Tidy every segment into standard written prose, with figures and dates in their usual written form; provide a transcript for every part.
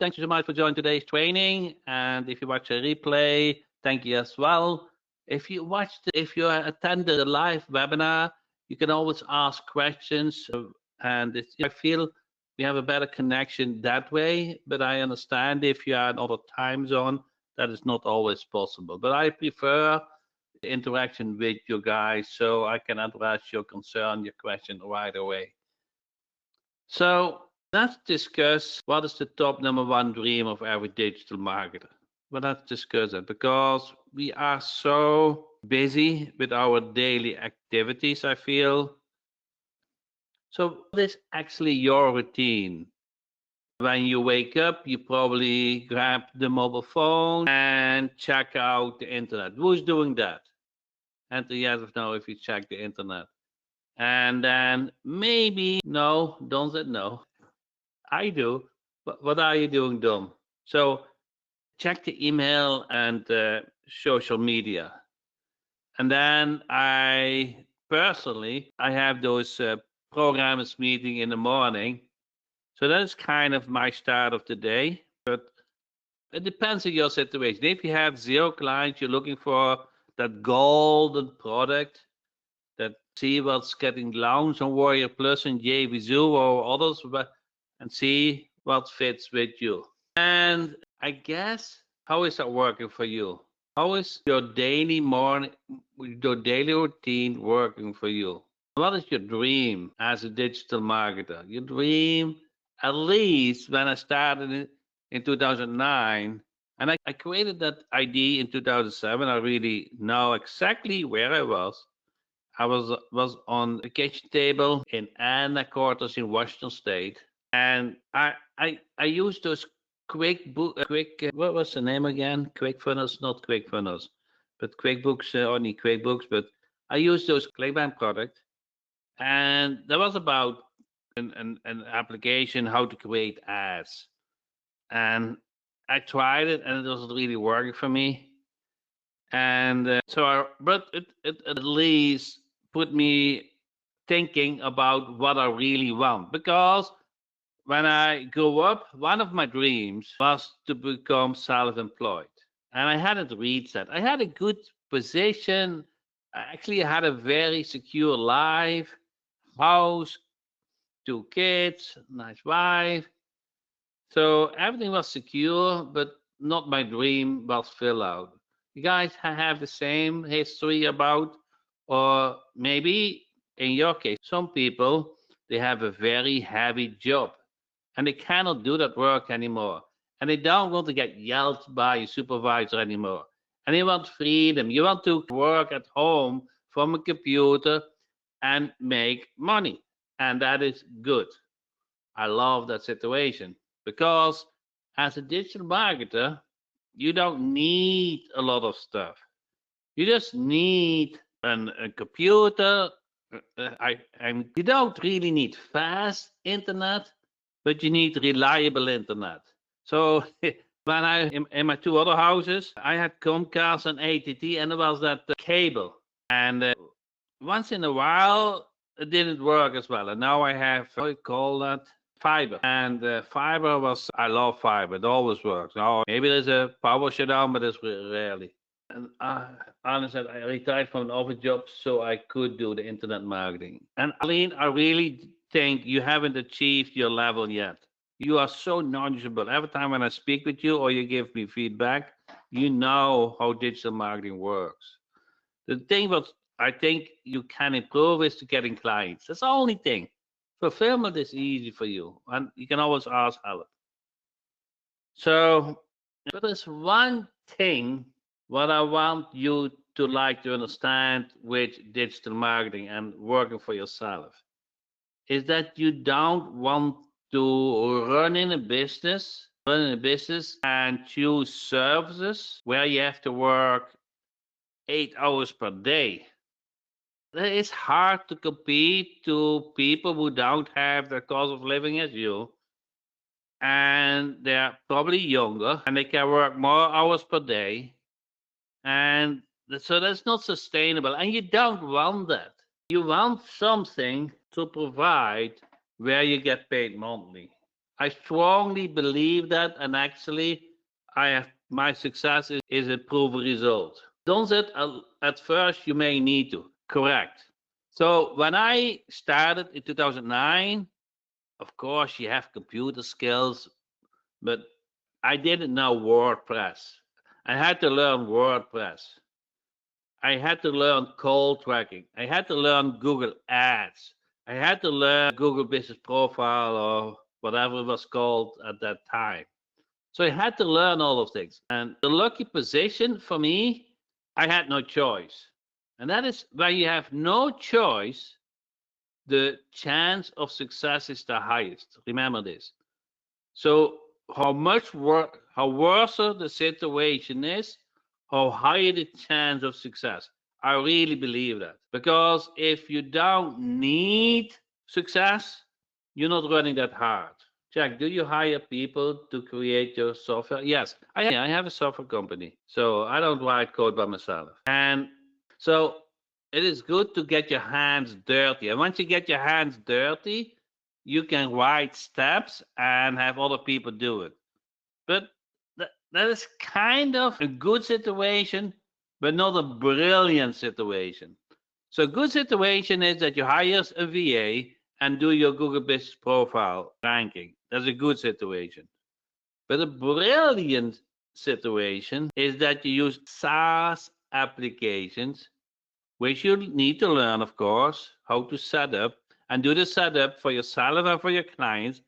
thank you so much for joining today's training. And if you watch a replay, thank you as well. If you attended the live webinar, you can always ask questions. And I feel we have a better connection that way. But I understand if you are in other time zone, that is not always possible. But I prefer the interaction with you guys so I can address your concern, your question right away. So let's discuss what is the top number one dream of every digital marketer. Well, let's discuss it because we are so busy with our daily activities, I feel. So what is actually your routine? When you wake up, you probably grab the mobile phone and check out the internet. Who's doing that? Enter yes or no if you check the internet. And then maybe no, don't say no. I do. But what are you doing, Dom? So check the email and social media. And then I have those programmers meeting in the morning. So that's kind of my start of the day. But it depends on your situation. If you have 0 clients, you're looking for that golden product, that see what's getting launched on Warrior Plus and JVZoo or others, and see what fits with you. And I guess, how is that working for you? How is your daily routine working for you? What is your dream as a digital marketer? Your dream, at least when I started in 2009, and I created that ID in 2007. I really know exactly where I was. I was on the kitchen table in Anna Quarters in Washington State, and I used those what was the name again? QuickFunnels, not QuickFunnels, but QuickBooks, only QuickBooks. But I used those ClickBank product, and that was about an application how to create ads, and I tried it, and it wasn't really working for me. And but it at least put me thinking about what I really want. Because when I grew up, one of my dreams was to become self-employed. And I hadn't reached that. I had a good position. I had a very secure life, house, 2 kids, nice wife. So everything was secure, but not my dream was filled out. You guys have the same history about, or maybe in your case, some people, they have a very heavy job and they cannot do that work anymore. And they don't want to get yelled by a supervisor anymore. And they want freedom. You want to work at home from a computer and make money. And that is good. I love that situation because as a digital marketer, you don't need a lot of stuff. You just need a computer. And you don't really need fast internet, but you need reliable internet. So when in my 2 other houses, I had Comcast and AT&T, and there was that cable. And once in a while, it didn't work as well. And now I have, how you call that? Fiber. And fiber I love fiber. It always works. Now, maybe there's a power shutdown, but it's rarely. And honestly, I retired from an office job so I could do the internet marketing. And Aline, I really think you haven't achieved your level yet. You are so knowledgeable. Every time when I speak with you or you give me feedback, you know how digital marketing works. The thing what I think you can improve is to getting clients. That's the only thing. Fulfillment is easy for you, and you can always ask help. So, but there's one thing what I want you to understand with digital marketing and working for yourself is that you don't want to run in a business and choose services where you have to work 8 hours per day. It's hard to compete to people who don't have the cost of living as you, and they're probably younger and they can work more hours per day, and so that's not sustainable, and you don't want that. You want something to provide where you get paid monthly. I strongly believe that, and actually, I have my success is a proven result. Don't it at first you may need to correct. So when I started in 2009, of course you have computer skills, but I didn't know WordPress. I had to learn WordPress. I had to learn call tracking. I had to learn Google Ads. I had to learn Google Business Profile or whatever it was called at that time. So I had to learn all of things. And the lucky position for me, I had no choice. And that is when you have no choice, the chance of success is the highest. Remember this. So how worse the situation is, how higher the chance of success. I really believe that because if you don't need success, you're not running that hard. Jack, do you hire people to create your software? Yes, I have a software company, so I don't write code by myself. And so it is good to get your hands dirty. And once you get your hands dirty, you can write steps and have other people do it. But that is kind of a good situation, but not a brilliant situation. So a good situation is that you hire a VA and do your Google Business Profile ranking. That's a good situation. But a brilliant situation is that you use SaaS applications, which you need to learn, of course, how to set up and do the setup for yourself and for your clients.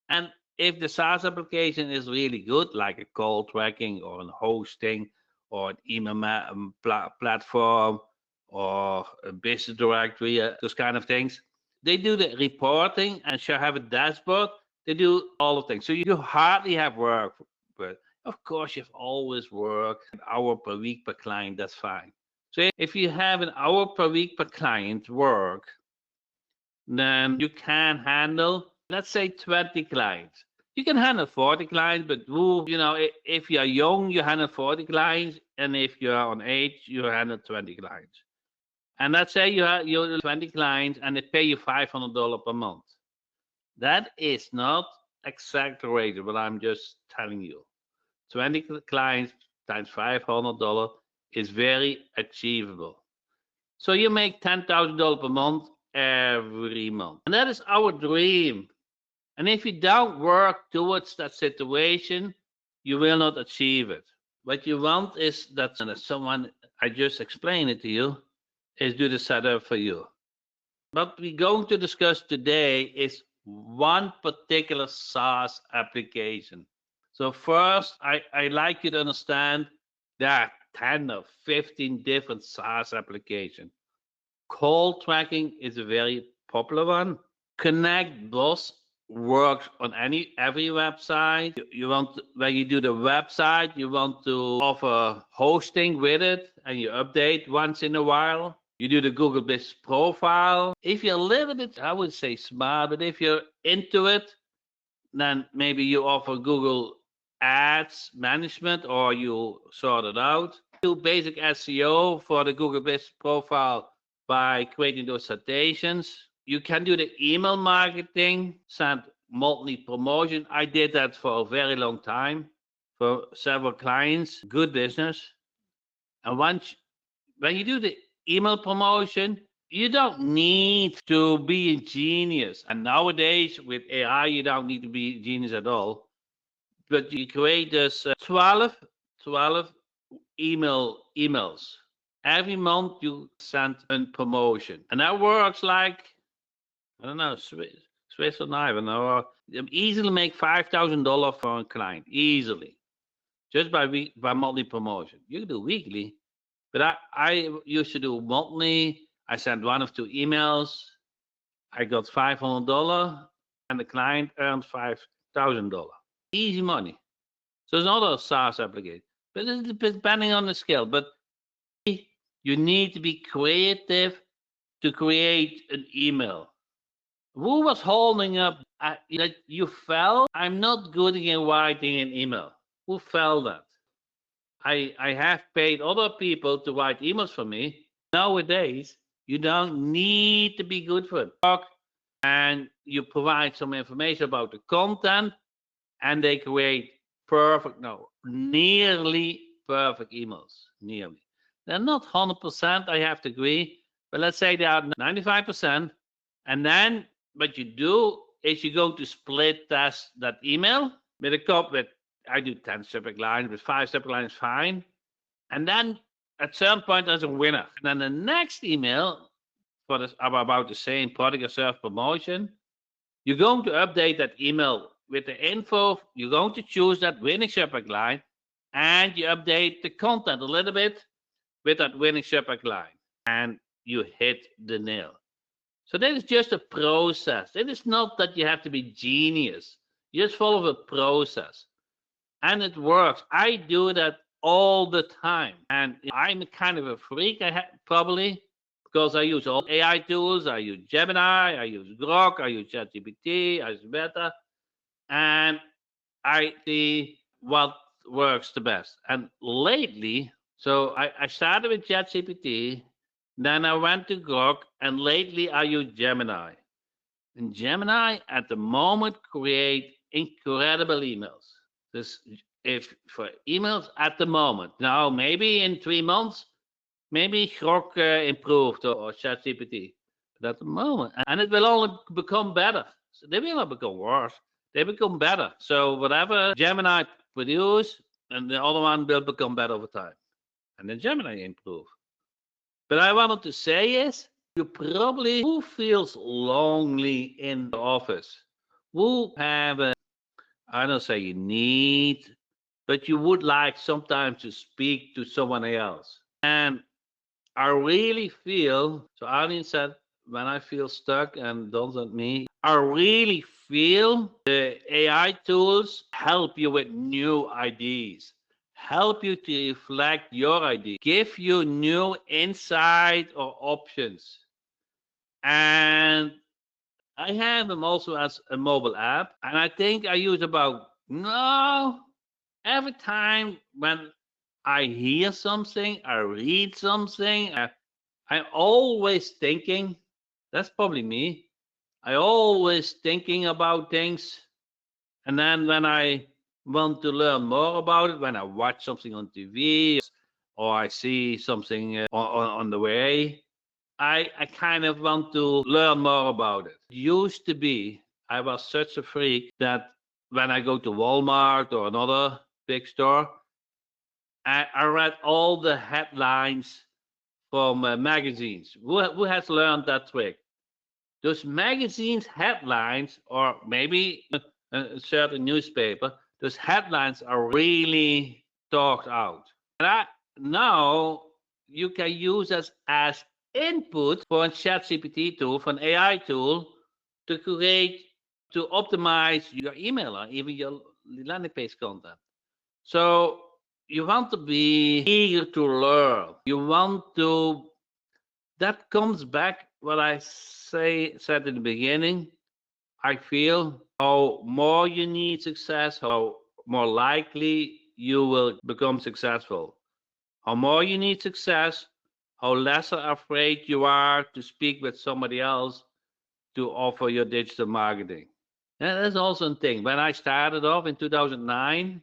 And if the SaaS application is really good, like a call tracking or an hosting or an email platform or a business directory, those kind of things, they do the reporting and shall have a dashboard. They do all of things. So you hardly have work, but of course you have always work, an hour per week per client. That's fine. So if you have an hour per week per client work, then you can handle, let's say, 20 clients. You can handle 40 clients, but if you're young, you handle 40 clients, and if you're on age, you handle 20 clients. And let's say you 20 clients and they pay you $500 per month. That is not exaggerated, but I'm just telling you. 20 clients times $500 is very achievable. So you make $10,000 per month every month. And that is our dream. And if you don't work towards that situation, you will not achieve it. What you want is that someone, I just explained it to you, is do the setup for you. What we're going to discuss today is one particular SaaS application. So first, I like you to understand that 10 or 15 different SaaS applications. Call tracking is a very popular one. Connect Boss works on every website. You want when you do the website, you want to offer hosting with it, and you update once in a while. You do the Google Business Profile. If you're a little bit, I would say smart, but if you're into it, then maybe you offer Google Ads management or you sort it out. Do basic SEO for the Google Business Profile by creating those citations. You can do the email marketing, send monthly promotion. I did that for a very long time for several clients, good business. And when you do the email promotion, you don't need to be a genius. And nowadays with AI, you don't need to be a genius at all. But you create this 12 emails. Every month you send a promotion. And that works like, I don't know, Swiss or I don't know. You easily make $5,000 for a client. Easily. Just by monthly promotion. You can do weekly. But I used to do monthly. I sent one or two emails. I got $500 and the client earned $5,000. Easy money. So it's not a SaaS application. But it's depending on the skill. But you need to be creative to create an email. Who was holding up that you felt I'm not good in writing an email? Who felt that? I have paid other people to write emails for me. Nowadays, you don't need to be good for it. and you provide some information about the content, and they create perfect, no, nearly perfect emails. Nearly. They're not 100%, I have to agree, but let's say they are 95%. And then what you do is you go to split test that email with a with, I do 10 subject lines, with 5 subject lines, fine. And then at certain point, there's a winner. And then the next email for this about the same product or service promotion, you're going to update that email with the info. You're going to choose that winning subject line, and you update the content a little bit with that winning subject line, and you hit the nail. So that is just a process. It is not that you have to be genius. You just follow the process, and it works. I do that all the time, and I'm kind of a freak. Probably because I use all AI tools. I use Gemini, I use Grok, I use ChatGPT, I use Beta, and I see what works the best. And lately, so I started with ChatGPT, then I went to Grok, and lately I use Gemini. And Gemini at the moment create incredible emails. This if for emails at the moment. Now maybe in 3 months, maybe Grok improved or ChatGPT. But at the moment, and it will only become better. So they will not become worse. They become better. So whatever Gemini produce, and the other one will become better over time. And then Gemini improve. But I wanted to say is, you probably, who feels lonely in the office? Who have a, I don't say you need, but you would like sometimes to speak to someone else. And I really feel, so Arlene said, when I feel stuck and don't let me, I really feel the AI tools help you with new ideas, help you to reflect your idea, give you new insight or options. And I have them also as a mobile app. And I think I use about, no, every time when I hear something, I read something, I'm always thinking, that's probably me. I always thinking about things. And then when I want to learn more about it, when I watch something on TV or I see something on the way, I kind of want to learn more about it. It used to be, I was such a freak that when I go to Walmart or another big store, I read all the headlines from magazines. Who has learned that trick? Those magazines headlines, or maybe a certain newspaper, those headlines are really talked out. And now you can use this as input for a ChatGPT tool, for an AI tool, to create, to optimize your email or even your landing page content. So you want to be eager to learn. You want to, that comes back what I said in the beginning. I feel how more you need success, how more likely you will become successful. How more you need success, how less afraid you are to speak with somebody else to offer your digital marketing. And that's also a thing. When I started off in 2009,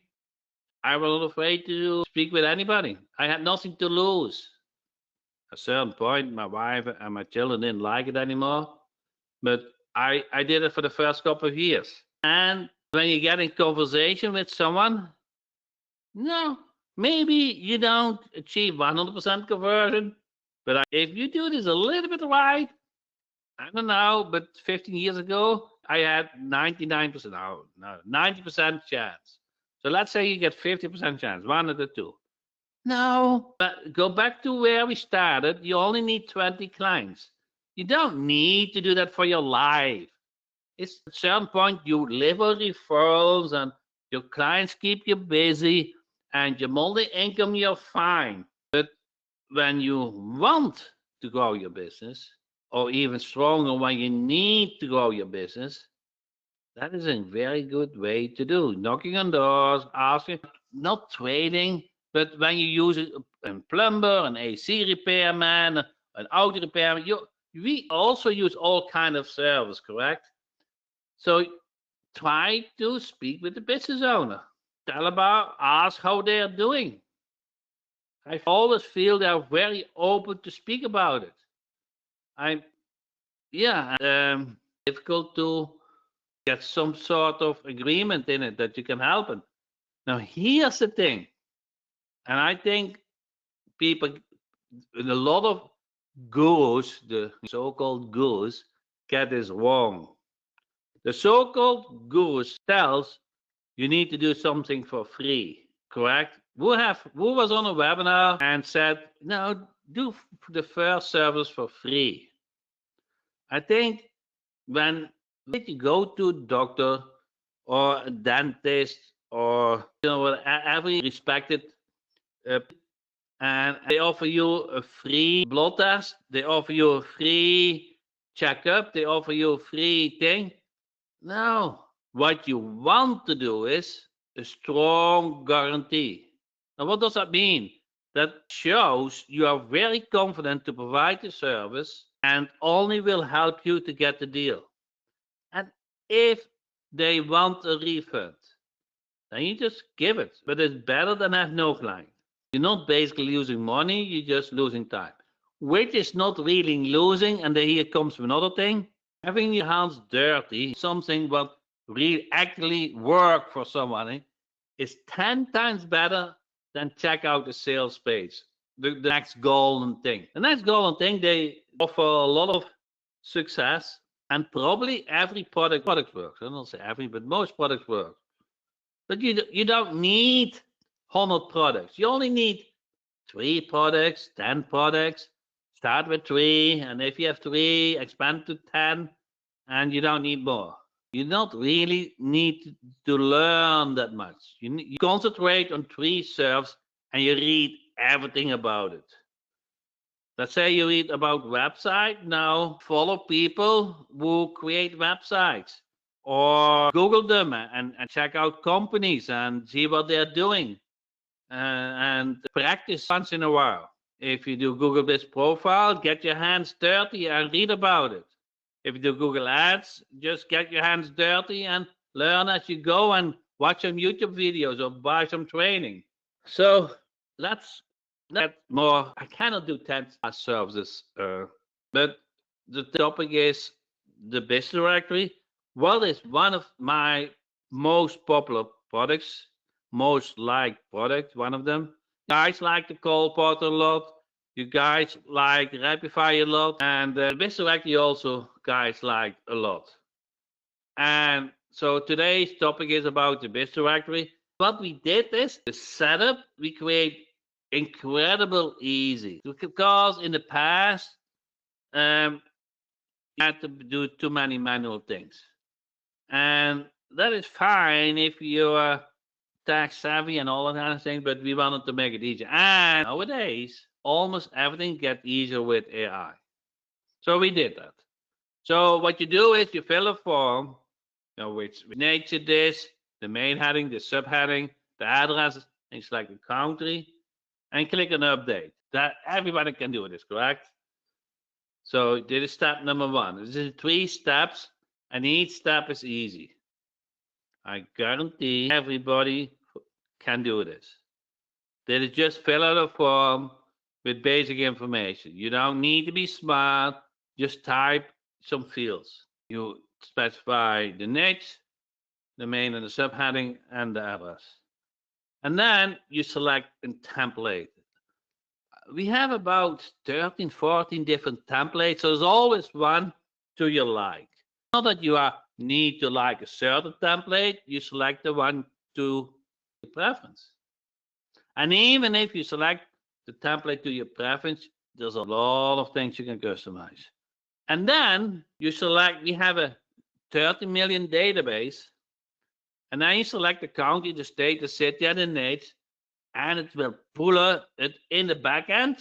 I was not afraid to speak with anybody. I had nothing to lose. At a certain point, my wife and my children didn't like it anymore, but I did it for the first couple of years. And when you get in conversation with someone, no, maybe you don't achieve 100% conversion, but if you do this a little bit right, I don't know, but 15 years ago, I had 99%, no, 90% chance. So let's say you get 50% chance, one of the two. No, but go back to where we started. You only need 20 clients. You don't need to do that for your life. It's at a certain point you live on referrals and your clients keep you busy and your monthly income, you're fine. But when you want to grow your business, or even stronger, when you need to grow your business, that is a very good way to do. Knocking on doors, asking, not trading, but when you use a plumber, an AC repairman, an auto repairman, We also use all kind of service, correct? So try to speak with the business owner. Tell about, ask how they are doing. I always feel they are very open to speak about it. I'm, yeah, difficult to get some sort of agreement in it that you can help them. Now, here's the thing, and I think people, a lot of gurus, the so-called gurus, get this wrong. The so-called gurus tells you need to do something for free, correct? Who was on a webinar and said, no, do the first service for free. I think when you go to a doctor or a dentist or every respected and they offer you a free blood test, they offer you a free checkup, they offer you a free thing. No, what you want to do is a strong guarantee. Now, what does that mean? That shows you are very confident to provide the service and only will help you to get the deal. And if they want a refund, then you just give it. But it's better than have no client. You're not basically losing money, you're just losing time. Which is not really losing, and then here comes another thing. Having your hands dirty, something what really actually work for somebody, is 10 times better than check out the sales page. The next golden thing. The next golden thing, they offer a lot of success, and probably every product works. I don't say every, but most products work. But you don't need 100 products. You only need 3 products, 10 products. Start with 3, and if you have 3, expand to 10, and you don't need more. You don't really need to learn that much. You concentrate on 3 serves and you read everything about it. Let's say you read about website. Now follow people who create websites or Google them and check out companies and see what they're doing and practice once in a while. If you do Google Biz profile, get your hands dirty and read about it. If you do Google Ads, just get your hands dirty and learn as you go and watch some YouTube videos or buy some training. So let's get more. I cannot do 10 services, but the topic is the business directory. What is one of my most popular products, most liked product, one of them? You guys like the call portal a lot. You guys like Rapify a lot, and the business directory also guys like a lot. And so today's topic is about the business directory. What we did is the setup we create incredible easy because in the past you had to do too many manual things, and that is fine if you are tax savvy and all that kind of thing. But we wanted to make it easier, and nowadays almost everything gets easier with AI. So we did that. So what you do is you fill a form, which nature this, the main heading, the subheading, the address, and you select the country, and click on update. That everybody can do this, correct? So this is step number 1. This is 3 steps, and each step is easy. I guarantee everybody can do this. This is just fill out a form with basic information. You don't need to be smart. Just type some fields. You specify the niche, the main and the subheading, and the address. And then you select a template. We have about 13, 14 different templates, so there's always one to your like. Not that you need to like a certain template, you select the one to your preference. And even if you select the template to your preference, there's a lot of things you can customize. And then you select, we have a 30 million database, and then you select the county, the state, the city, and the niche, and it will pull it in the back end.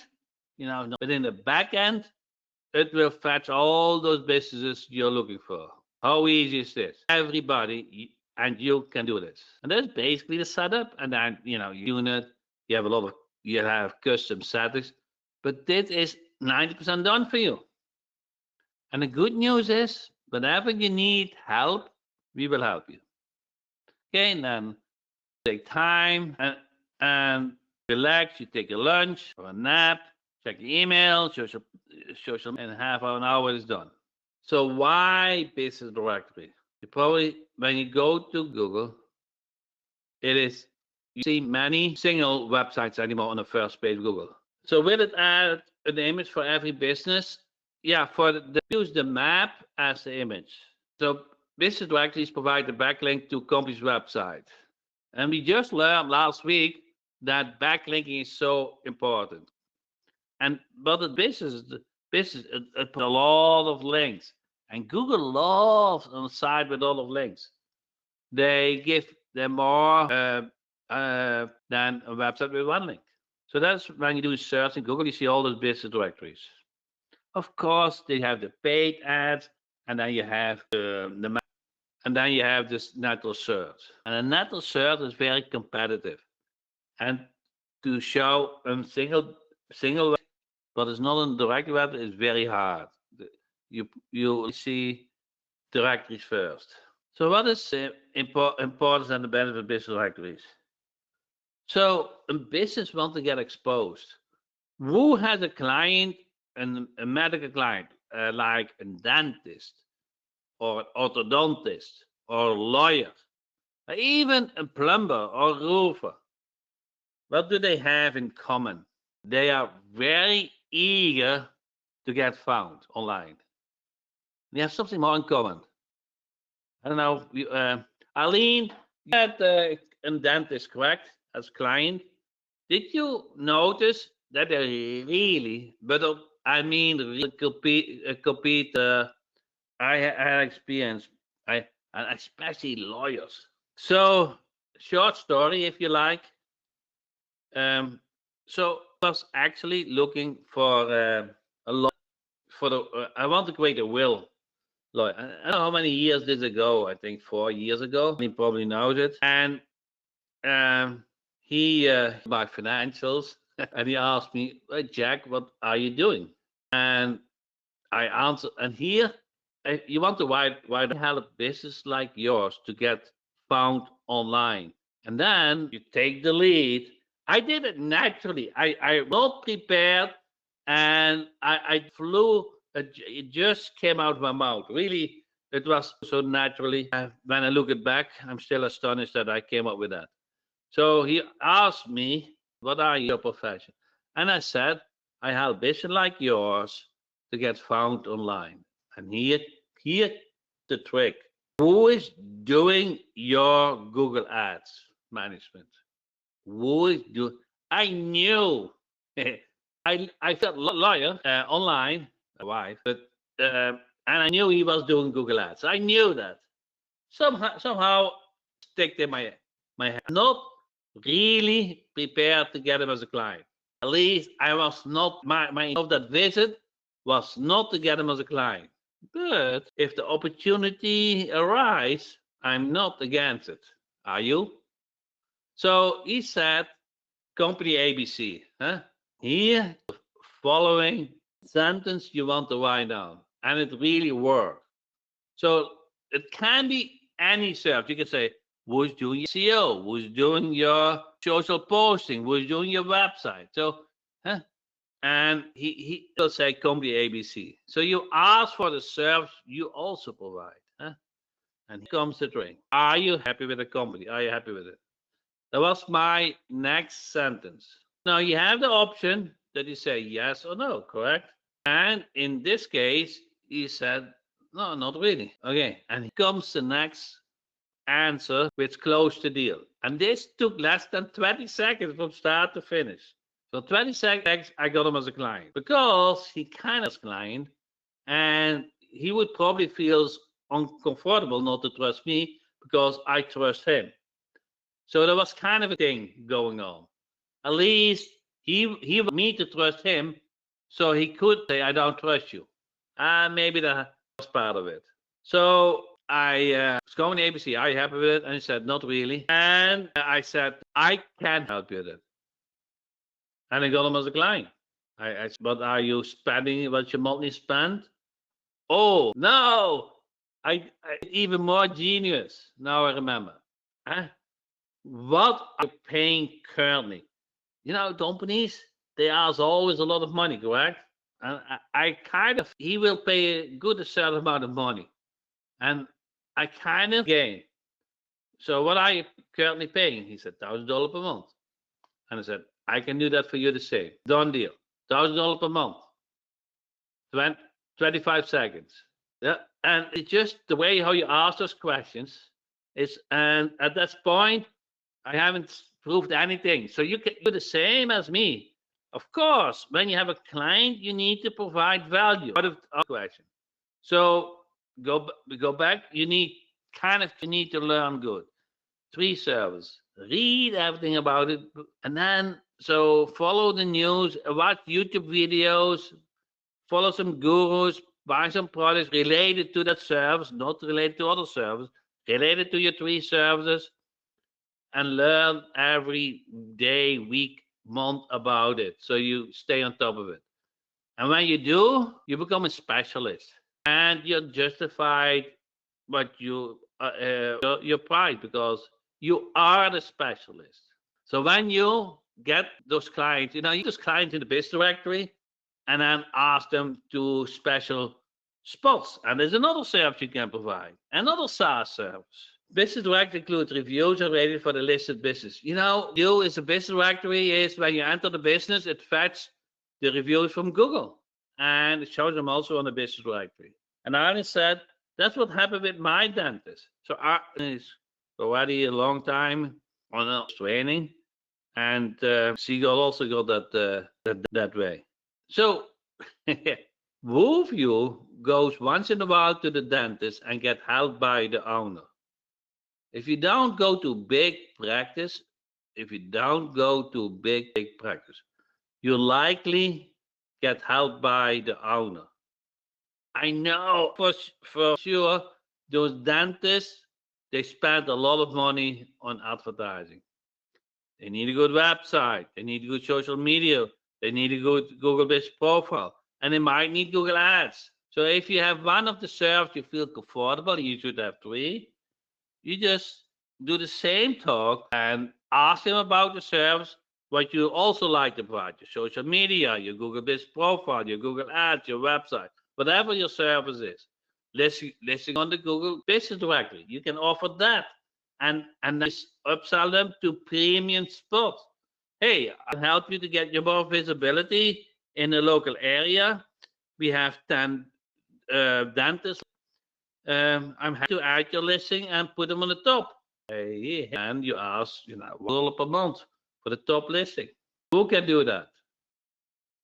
But in the back end, it will fetch all those businesses you're looking for. How easy is this? Everybody, and you can do this. And that's basically the setup. And then, unit, you have you have custom settings, but this is 90% done for you. And the good news is, whenever you need help, we will help you. Okay, and then take time and relax. You take a lunch or a nap, check the email, social, and half an hour is done. So why business directory? You probably, when you go to Google, it is, you see many single websites anymore on the first page of Google. So will it add an image for every business? Yeah, use the map as the image. So business directories provide the backlink to company's website. And we just learned last week that backlinking is so important. And but the business it put a lot of links. And Google loves on the side with a lot of links. They give them more than a website with one link. So that's when you do search in Google, you see all those business directories. Of course, they have the paid ads, and then you have and then you have this natural search. And a natural search is very competitive. And to show a single but it's not on direct web is very hard. You see directories first. So what is importance and the benefit of business directories? So a business wants to get exposed. Who has a client, a medical client, like a dentist or an orthodontist or a lawyer, or even a plumber or a roofer? What do they have in common? They are very eager to get found online. They have something more in common. I don't know. Aline, you had a dentist, correct, as client. Did you notice that they really, but I mean, really compete? I had experience, and especially lawyers. So, short story, if you like. So, I was actually looking for a law for the. I want to create a will. Lawyer. I don't know how many years this ago. I think 4 years ago. He probably knows it. And he my financials, and he asked me, hey, Jack, what are you doing? And I answered, and here you want to why help a business like yours to get found online, and then you take the lead. I did it naturally. I not prepared, and I flew. It just came out of my mouth. Really, it was so naturally. When I look it back, I'm still astonished that I came up with that. So he asked me, what are your profession? And I said, I help business like yours to get found online. And here the trick. Who is doing your Google Ads management? Who is doing? I knew. I felt lawyer online, my wife, but and I knew he was doing Google Ads. I knew that somehow stick in my head. Not really prepared to get him as a client. At least I was not my of that visit was not to get him as a client. But if the opportunity arises, I'm not against it. Are you? So he said, company ABC, huh? Here, following sentence you want to write down, and it really worked. So it can be any search. You can say, who's doing your SEO? Who's doing your social posting? Who's doing your website? So, huh? And he will say company ABC. So you ask for the service you also provide. Huh? And here comes the trick. Are you happy with the company? Are you happy with it? That was my next sentence. Now you have the option that you say yes or no, correct? And in this case, he said, no, not really. Okay. And here comes the next answer, which closed the deal. And this took less than 20 seconds from start to finish. So 20 seconds, I got him as a client because he kind of client, and he would probably feel uncomfortable not to trust me because I trust him. So there was kind of a thing going on. At least he wanted me to trust him, so he could say, I don't trust you. And maybe that was part of it. So I was going to ABC. Are you happy with it? And he said, not really. And I said, I can help you with it. And I got him as a client. I said, but are you spending what your monthly spend? Oh, no, I even more genius. Now I remember. Huh? What are you paying currently? You know, companies, they ask always a lot of money, correct? And I kind of, he will pay a good certain amount of money. And I kind of gain. So what are you currently paying? He said, $1,000 per month. And I said, I can do that for you the same. Done deal. $1,000 per month. 25 seconds. Yeah. And it's just the way how you ask those questions is, and at that point, I haven't proved anything. So you can do the same as me. Of course, when you have a client, you need to provide value out of the question. So go back. You need to learn good. Three service. Read everything about it, and then so follow the news, watch YouTube videos, follow some gurus, buy some products related to that service, not related to other services, related to your three services, and learn every day, week, month about it so you stay on top of it. And when you do, you become a specialist and you're justified what your price because you are the specialist. So when you get those clients, you use clients in the business directory and then ask them to special spots. And there's another service you can provide, another SaaS service. Business directory includes reviews and ratings for the listed business. You is a business directory is when you enter the business, it fetches the reviews from Google and it shows them also on the business directory. And I said, that's what happened with my dentist. So I is already a long time on training, and she also got that way. So Wolfview goes once in a while to the dentist and get help by the owner. If you don't go to big practice, you likely get help by the owner. I know for sure those dentists, they spend a lot of money on advertising. They need a good website. They need good social media. They need a good Google Business profile. And they might need Google Ads. So if you have one of the services you feel comfortable, you should have three. You just do the same talk and ask them about the service, what you also like to provide, your social media, your Google Business profile, your Google Ads, your website, whatever your service is. Listing on the Google Business directly. You can offer that and then upsell them to premium spots. Hey, I can help you to get your more visibility in the local area. We have 10 dentists. I'm happy to add your listing and put them on the top. And you ask, $1 per month for the top listing. Who can do that?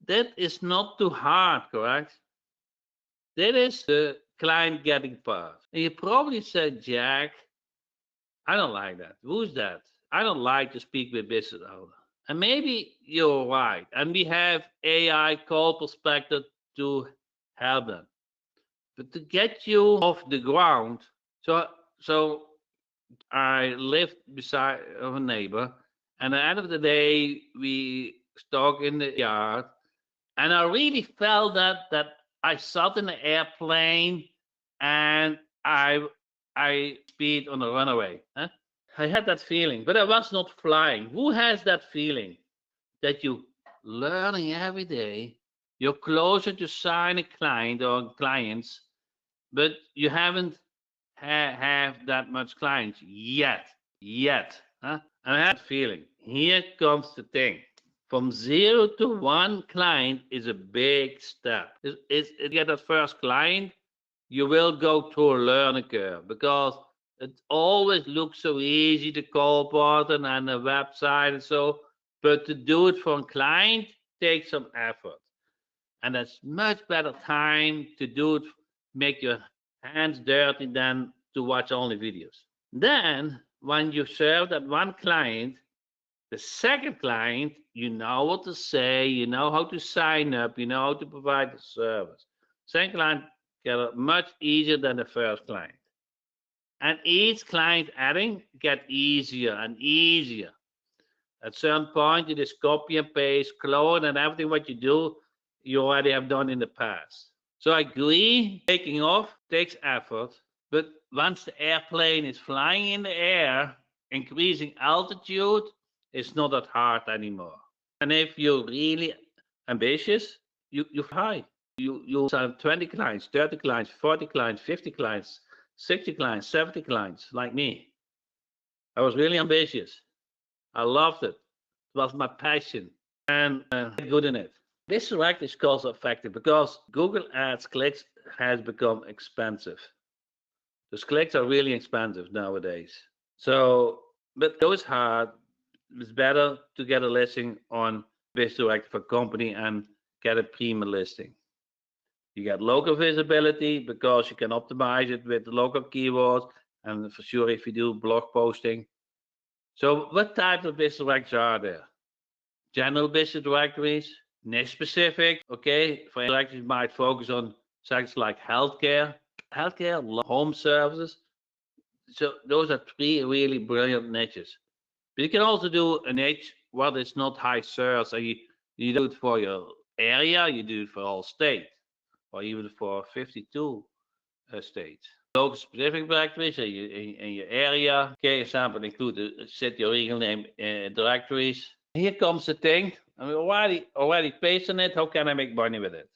That is not too hard, correct? That is the client getting part. And you probably said, Jack, I don't like that. Who's that? I don't like to speak with business owners. And maybe you're right. And we have AI call perspective to help them. But to get you off the ground, so I lived beside of a neighbor, and at the end of the day, we stuck in the yard, and I really felt that I sat in the airplane and I speed on a runaway. Huh? I had that feeling, but I was not flying. Who has that feeling that you learning every day? You're closer to sign a client or clients, but you haven't have that much clients yet. Huh? And I had that feeling. Here comes the thing. From 0 to 1 client is a big step. To get that first client, you will go through a learning curve because it always looks so easy to call button and a website and so, but to do it for a client takes some effort. And that's much better time to do it, make your hands dirty than to watch only videos. Then when you serve that one client, the second client, you know what to say, you know how to sign up, you know how to provide the service. Second client get much easier than the first client. And each client adding get easier and easier. At some point, you just copy and paste, clone, and everything what you do, you already have done in the past. So I agree, taking off takes effort, but once the airplane is flying in the air, increasing altitude is not that hard anymore. And if you're really ambitious, you fly high. You sign 20 clients, 30 clients, 40 clients, 50 clients, 60 clients, 70 clients, like me. I was really ambitious. I loved it. It was my passion and good in it. This direct is cost effective because Google Ads clicks has become expensive. Those clicks are really expensive nowadays. So, but though it's hard, it's better to get a listing on this direct for company and get a premium listing. You get local visibility because you can optimize it with local keywords, and for sure if you do blog posting. So what type of business directories are there? General business directories, niche specific. Okay, for directories might focus on sectors like healthcare, home services. So those are three really brilliant niches. But you can also do a niche what is not high search. So you do it for your area, you do it for all state, or even for 52 states. Local specific directories in your area. Okay, example include the city or regional name directories. Here comes the thing. I mean, already based on it. How can I make money with it?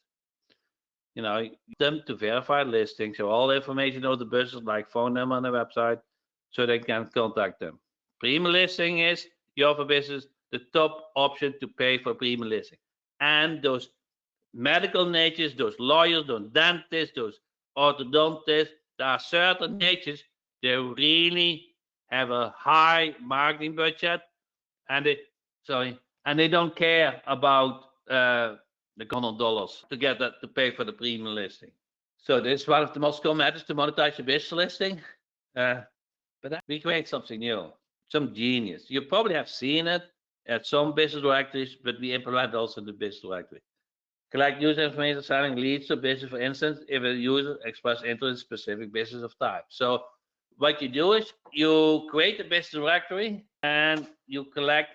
You know, them to verify listings, so all the information of the business, like phone number on the website, so they can contact them. Premium listing is you offer business the top option to pay for premium listing, and those medical natures, those lawyers, those dentists, those orthodontists, there are certain natures they really have a high marketing budget, and they don't care about the $100 to get that to pay for the premium listing. So this is one of the most common methods to monetize your business listing. But we create something new, some genius. You probably have seen it at some business directories, but we implement also the business directory. Collect user information selling leads to business, for instance, if a user expresses interest in specific business of type. So what you do is you create a business directory and you collect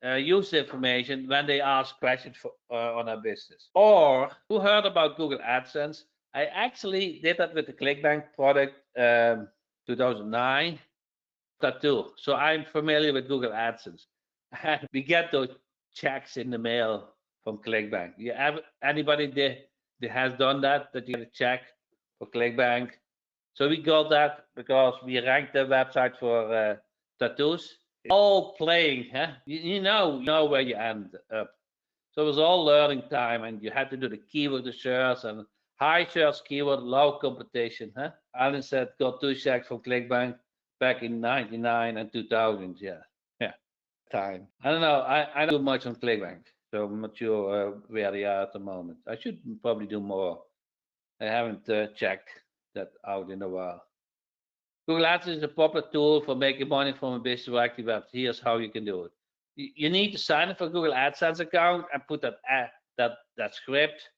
user information when they ask questions on our business. Or who heard about Google AdSense? I actually did that with the ClickBank product 2009. That too. So I'm familiar with Google AdSense. And we get those checks in the mail from ClickBank. You have anybody that has done that you get a check for ClickBank? So we got that because we ranked the website for tattoos. It's all playing, huh? You know where you end up. So it was all learning time, and you had to do the keyword search and high search keyword, low competition, huh? Alan said got two checks from ClickBank back in '99 and 2000. Yeah, time. I don't know. I don't do much on ClickBank, so I'm not sure where they are at the moment. I should probably do more. I haven't checked that out in a while. Google Ads is a popular tool for making money from a business directory web. Here's how you can do it. You need to sign up for Google AdSense account and put that script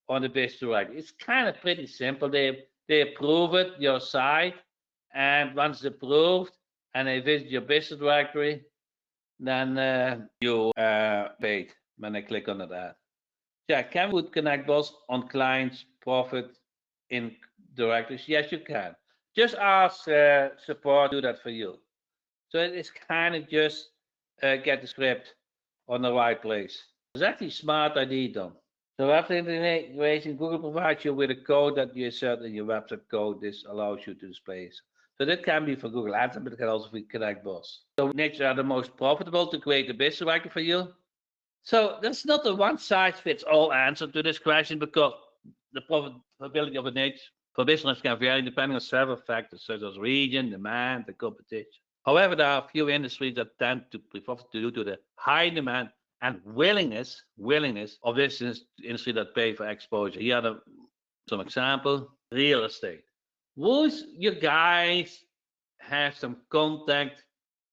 on the business directory. It's kind of pretty simple. They approve it, your site, and once it's approved and they visit your business directory, then you paid when they click on that ad. Yeah, can we connect both on clients' profit in directories? Yes, you can. Just ask support to do that for you. So it's kind of just get the script on the right place. It's actually a smart idea, Tom. So after integration, Google provides you with a code that you insert in your website code. This allows you to display. So that can be for Google Ads, but it can also be Connect Boss. So which are the most profitable to create a business directory for you? So there's not a one-size-fits-all answer to this question because the profitability of a niche for business can vary depending on several factors such as region, demand, and competition. However, there are a few industries that tend to be profitable due to the high demand and willingness of this industry that pay for exposure. Here are some example: real estate. Would you guys have some contact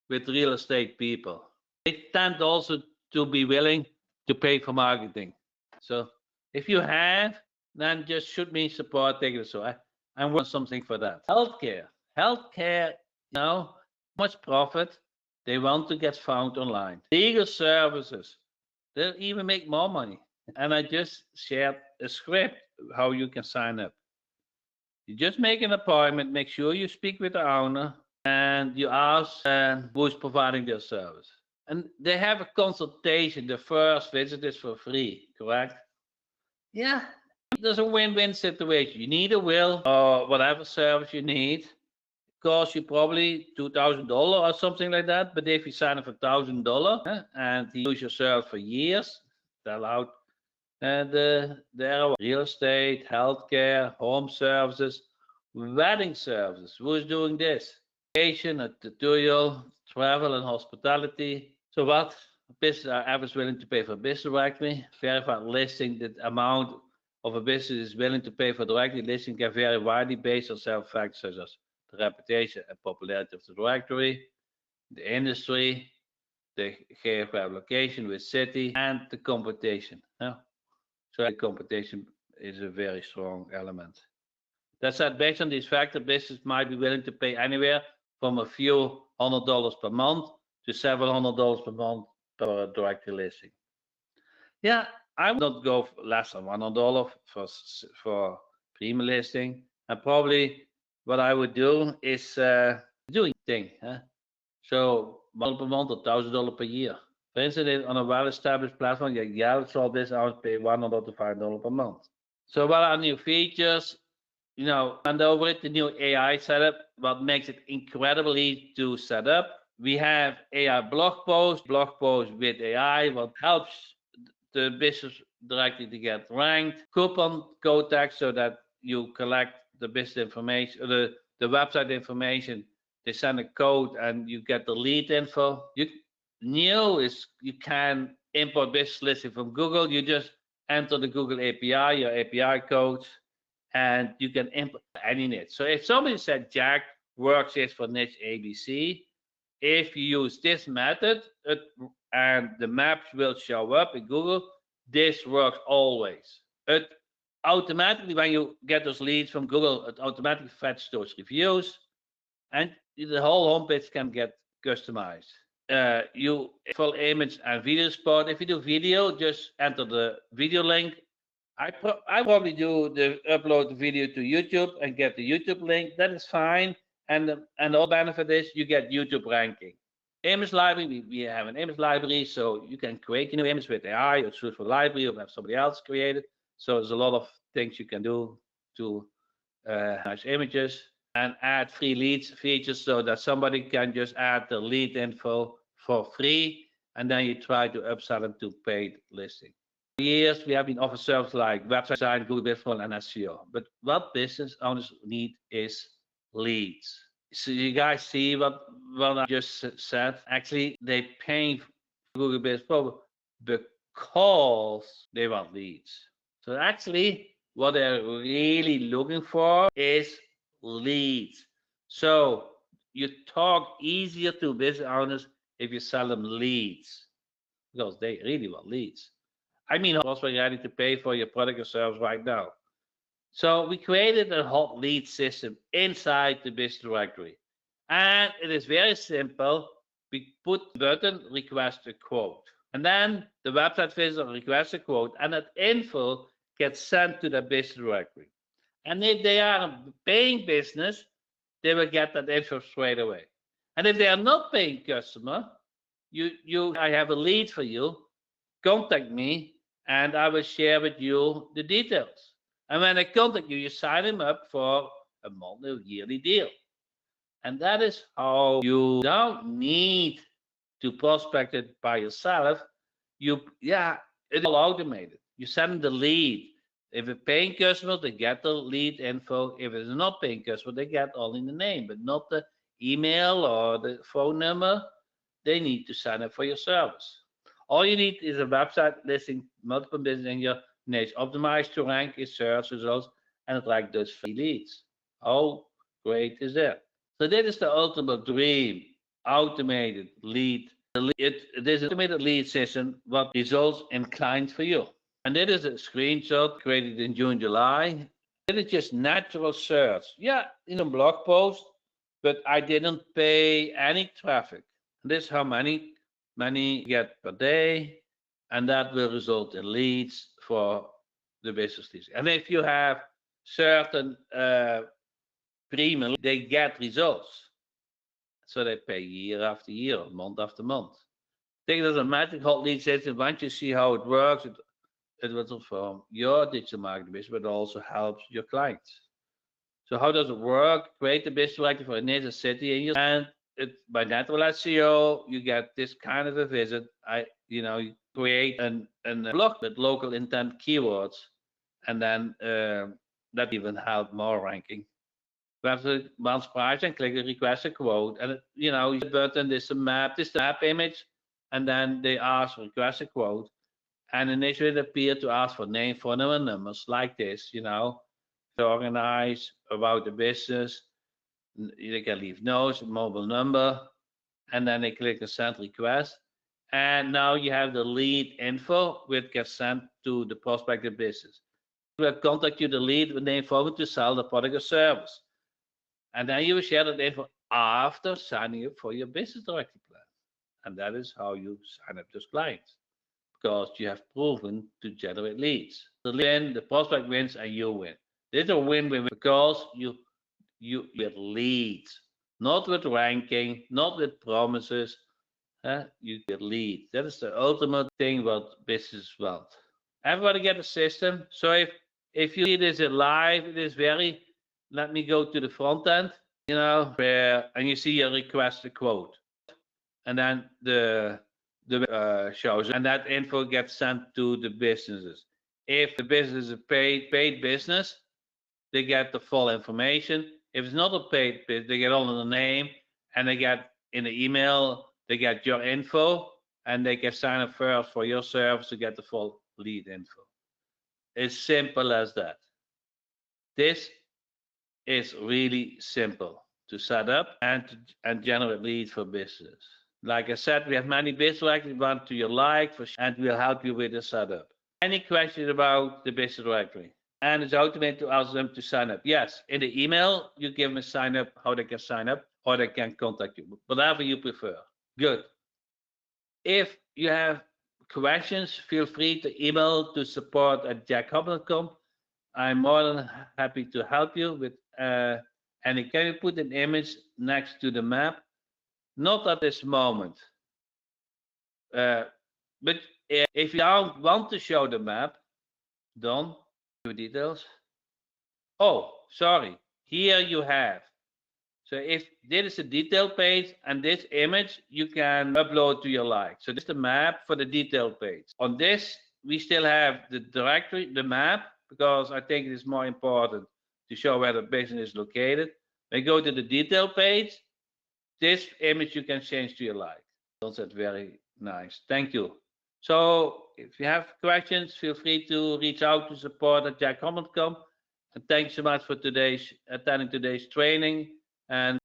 with real estate people? They tend also to be willing to pay for marketing. So if you have, then just shoot me support tickets. So I'm working on something for that. Healthcare, much profit. They want to get found online. Legal services, they'll even make more money. And I just shared a script how you can sign up. You just make an appointment, make sure you speak with the owner, and you ask who's providing their service. And they have a consultation. The first visit is for free, correct? Yeah, there's a win-win situation. You need a will or whatever service you need. Cost you probably $2,000 or something like that. But if you sign up for $1,000 and you use your service for years, they're allowed there are real estate, healthcare, home services, wedding services. Who is doing this? Education, a tutorial, travel and hospitality. So what business are average willing to pay for business directory? Verified listing, the amount of a business is willing to pay for directory listing can vary widely based on several factors such as the reputation and popularity of the directory, the industry, the geographic location with city, and the competition. So the competition is a very strong element. That said, based on these factors, business might be willing to pay anywhere from a few $100 per month to several $100 per month per directory listing. Yeah, I would not go for less than $100 for premium listing. And probably what I would do is doing thing. So $1 per month or $1,000 per year. For instance, on a well-established platform, yeah, let's solve this. I would pay $100 to $5 per month. So what are new features? And over it, the new AI setup, what makes it incredibly to set up. We have AI blog posts with AI, what helps the business directly to get ranked. Coupon code tags so that you collect the business information, the website information. They send a code and you get the lead info. New is you can import business listing from Google. You just enter the Google API, your API codes, and you can import any niche. So if somebody said Jack works is for niche ABC, if you use this method and the maps will show up in Google, this works always. It automatically, when you get those leads from Google, it automatically fetches those reviews, and the whole homepage can get customized. You full image and video spot. If you do video, just enter the video link. I probably do the upload the video to YouTube and get the YouTube link. That is fine. And all benefit is you get YouTube ranking. Image library, we have an image library, so you can create a new image with AI or choose for library or have somebody else create it. So there's a lot of things you can do to nice images and add free leads features so that somebody can just add the lead info for free and then you try to upsell them to paid listing. For years we have been offering services like website design, Google Business and SEO. But what business owners need is leads. So you guys see what I just said? Actually, they pay Google Business Pro because they want leads. So actually, what they're really looking for is leads. So you talk easier to business owners if you sell them leads because they really want leads. I mean, also ready to pay for your product or service right now. So we created a hot lead system inside the business directory. And it is very simple. We put the button request a quote. And then the website visitor requests a quote, and that info gets sent to the business directory. And if they are a paying business, they will get that info straight away. And if they are not paying customer, I have a lead for you. Contact me, and I will share with you the details. And when I contact you, you sign them up for a monthly or yearly deal. And that is how you don't need to prospect it by yourself. It's all automated. You send them the lead. If a paying customer, they get the lead info. If it's not paying customer, they get only the name, but not the email or the phone number. They need to sign up for your service. All you need is a website listing multiple business in your niche, optimized to rank its search results, and attract those free leads. How great is that? So that is the ultimate dream, automated lead. It is an automated lead system what results in clients for you. And that is a screenshot created in June, July. It is just natural search. Yeah, in a blog post, but I didn't pay any traffic. This is how many get per day. and that will result in leads for the business leads. And if you have certain premium, they get results. So they pay year after year, month after month. I think it doesn't matter hot lead system. Once you see how it works, it will transform your digital marketing business, but it also helps your clients. So how does it work? Create a business directory for a native city, and by natural SEO, you get this kind of a visit. You create a blog with local intent keywords, and then that even help more ranking. Website once price and click request a quote, and you button this map image, and then they ask request a quote, and initially it appear to ask for name, phone number, numbers like this. Organize about the business. They can leave notes, mobile number, and then they click the send request. And now you have the lead info, which gets sent to the prospective business. Will contact you the lead with name, phone to sell the product or service. And then you will share that info after signing up for your business directory plan. And that is how you sign up those clients, because you have proven to generate leads. The prospect wins, and you win. This is a win-win because you get leads, not with ranking, not with promises. You get leads. That is the ultimate thing what business want. Everybody get a system. So if you see this live, it is very. Let me go to the front end. And you see a request a quote, and then the shows, and that info gets sent to the businesses. If the business is a paid business, they get the full information. If it's not a paid business, they get only the name, and they get in the email, they get your info, and they can sign up first for your service to get the full lead info. It's simple as that. This is really simple to set up and generate leads for business. Like I said, we have many business directories want to your like, and we'll help you with the setup. Any questions about the business directory? And it's automated to ask them to sign up. Yes, in the email, you give them a sign up, how they can sign up, or they can contact you, whatever you prefer. Good. If you have questions, feel free to email to support@jackhopman.com. I'm more than happy to help you with. And can you put an image next to the map? Not at this moment. But if you don't want to show the map, don't do details. Oh, sorry. Here you have. So if this is a detail page, and this image you can upload to your like. So this is the map for the detail page. On this, we still have the directory, the map, because I think it is more important to show where the business is located. When you go to the detail page, this image you can change to your like. That's very nice. Thank you. So if you have questions, feel free to reach out to support@jackhopman.com. And thanks so much for attending today's training. And